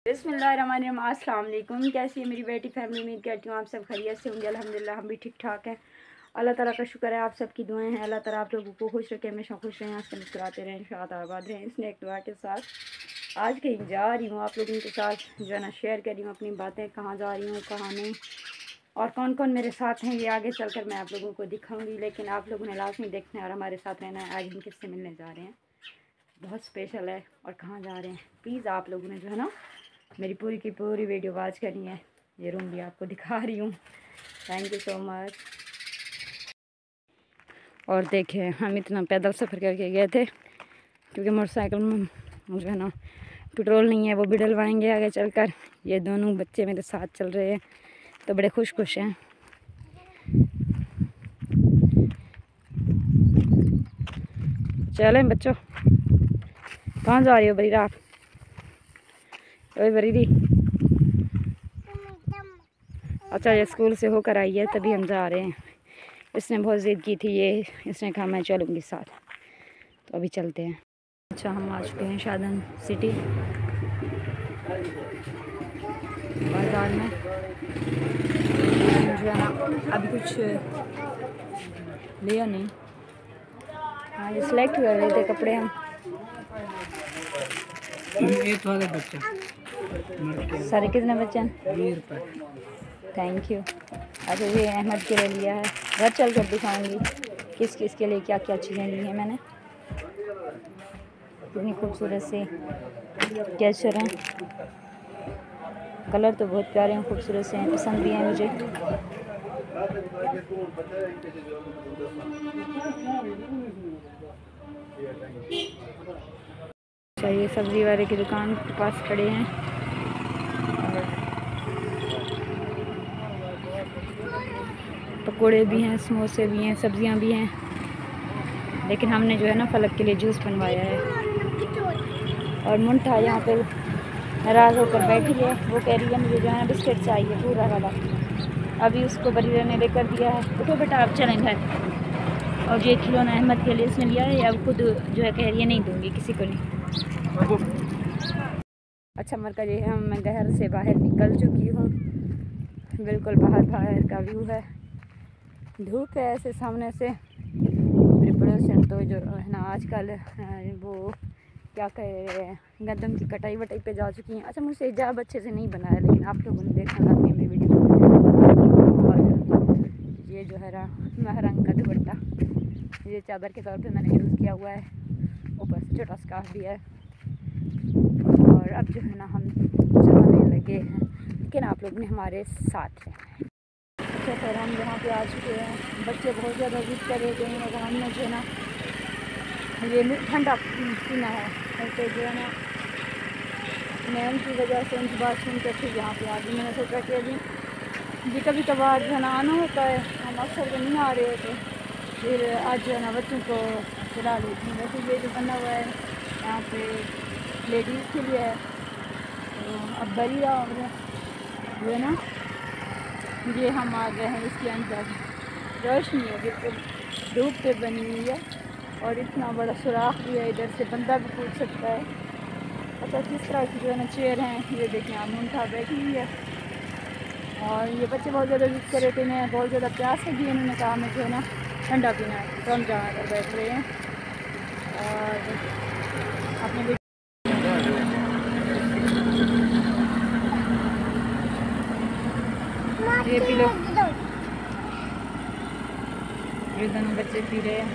बिस्मिल्लाहिर्रहमानिर्रहीम। अस्सलाम वालेकुम। कैसी है मेरी बेटी फैमिली? उम्मीद करती हूँ आप सब खैरियत से होंगे। अल्हम्दुलिल्लाह हम भी ठीक ठाक हैं। अल्लाह ताला का शुक्र है, आप सबकी दुआएं हैं। अल्लाह ताला आप लोगों को खुश रखे, हमेशा खुश रहें, हंसते मुस्कुराते रहें, शाद आबाद रहें। इसने एक दुआ के साथ आज कहीं जा रही हूँ, आप लोगों के साथ जो है ना शेयर कर रही हूँ अपनी बातें, कहाँ जा रही हूँ कहाँ नहीं, और कौन कौन मेरे साथ हैं ये आगे चलकर मैं आप लोगों को दिखाऊंगी। लेकिन आप लोगों ने लाजमी देखना है और हमारे साथ रहना है। आज हम किससे मिलने जा रहे हैं, बहुत स्पेशल है, और कहाँ जा रहे हैं प्लीज़ आप लोगों ने जो है ना मेरी पूरी की पूरी वीडियो वॉच करनी है। ये रूम भी आपको दिखा रही हूँ। Thank you so much. और देखें, हम इतना पैदल सफ़र करके गए थे क्योंकि मोटरसाइकिल में जो है ना पेट्रोल नहीं है, वो भी डलवाएंगे आगे चलकर। ये दोनों बच्चे मेरे साथ चल रहे हैं तो बड़े खुश हैं। चलें बच्चों, कहाँ जा रही हो बरीरा आप? ओए बरीरी, अच्छा ये स्कूल से होकर आई है तभी हम जा रहे हैं। इसने बहुत ज़िद की थी, ये इसने कहा मैं चलूँगी साथ, तो अभी चलते हैं। अच्छा हम आ चुके हैं शादन सिटी बाज़ार में। जो है ना अभी कुछ लिया नहीं, हाँ ये सिलेक्ट कर रहे थे कपड़े हम। एक वाले बच्चा सारे कितने बच्चे हैं? 20 रुपये। Thank you. अच्छा ये अहमद के लिए लिया है, घर चल कर दिखाऊँगी किस किस के लिए क्या क्या चीज़ें ली हैं मैंने। कितनी खूबसूरत से कैचर हैं, कलर तो बहुत प्यारे हैं, खूबसूरत से हैं, पसंद भी हैं मुझे। अच्छा ये सब्ज़ी वाले की दुकान के पास खड़े हैं और पकोड़े भी हैं, समोसे भी हैं, सब्जियां भी हैं। लेकिन हमने जो है ना फलक के लिए जूस बनवाया है। और मुंठा यहाँ पे नाराज़ होकर बैठी है, वो कह रही है मुझे जो है ना बिस्किट चाहिए पूरा वाला। अभी उसको बरीरा ने लेकर दिया है, उठो बेटा आप चलें घर। और ये खिलौना अहमद के लिए इसने लिया है, अब खुद जो है कह रही है नहीं दूँगी किसी को नहीं। अच्छा मरका ये है, मैं घर से बाहर निकल चुकी हूँ, बिल्कुल बाहर का व्यू है। धूप है ऐसे सामने से। मेरे पड़ोसन तो जो है ना आजकल वो क्या कह रहे हैं, गंदम की कटाई वटाई पे जा चुकी हैं। अच्छा मुझसे हिजाब अच्छे से नहीं बनाया, लेकिन आप लोगों ने देखा था मेरी वीडियो। और ये जो है महरंग का दुपट्टा, ये चादर के तौर पे मैंने यूज़ किया हुआ है, ऊपर से छोटा स्कार्फ भी है। और अब जो है ना हम जाने लगे हैं, लेकिन आप लोग ने हमारे साथ हैं। अच्छा सर हम यहाँ पे आ चुके हैं। बच्चे बहुत ज़्यादा जिद कर रहे थे, मगर हमने जो है ना ये ठंडा पीना है, ऐसे जो है ना मैं उनकी वजह से उनकी बात सुनकर फिर यहाँ पे आ गई। मैंने सोचा कि अभी जी कभी कभार जो है ना आना होता है, हम अक्सर नहीं आ रहे होते, फिर आज जो है ना बच्चों को खिला लेती हूँ। वैसे ये जो बना हुआ है यहाँ पे लेडीज़ के लिए है, तो अब बरीरा जो है ना ये हम आ गए हैं इसके अंदर। रोशनी है बिल्कुल, धूप पे बनी हुई है, और इतना बड़ा सुराख भी है, इधर से बंदा भी कूद सकता है। अच्छा किस तरह की जो है ना चेयर हैं, ये देखें आप मुंठा बैठी हुई है। और ये बच्चे बहुत ज़्यादा जिद कर रहे थे, इन्हें बहुत ज़्यादा प्यास लगी है, इन्होंने कहा हमें जो है ना ठंडा पीना है, तो हम जहाँ पर बैठ रहे हैं। और अपने ये पी लो, ये दोनों बच्चे पी रहे हैं।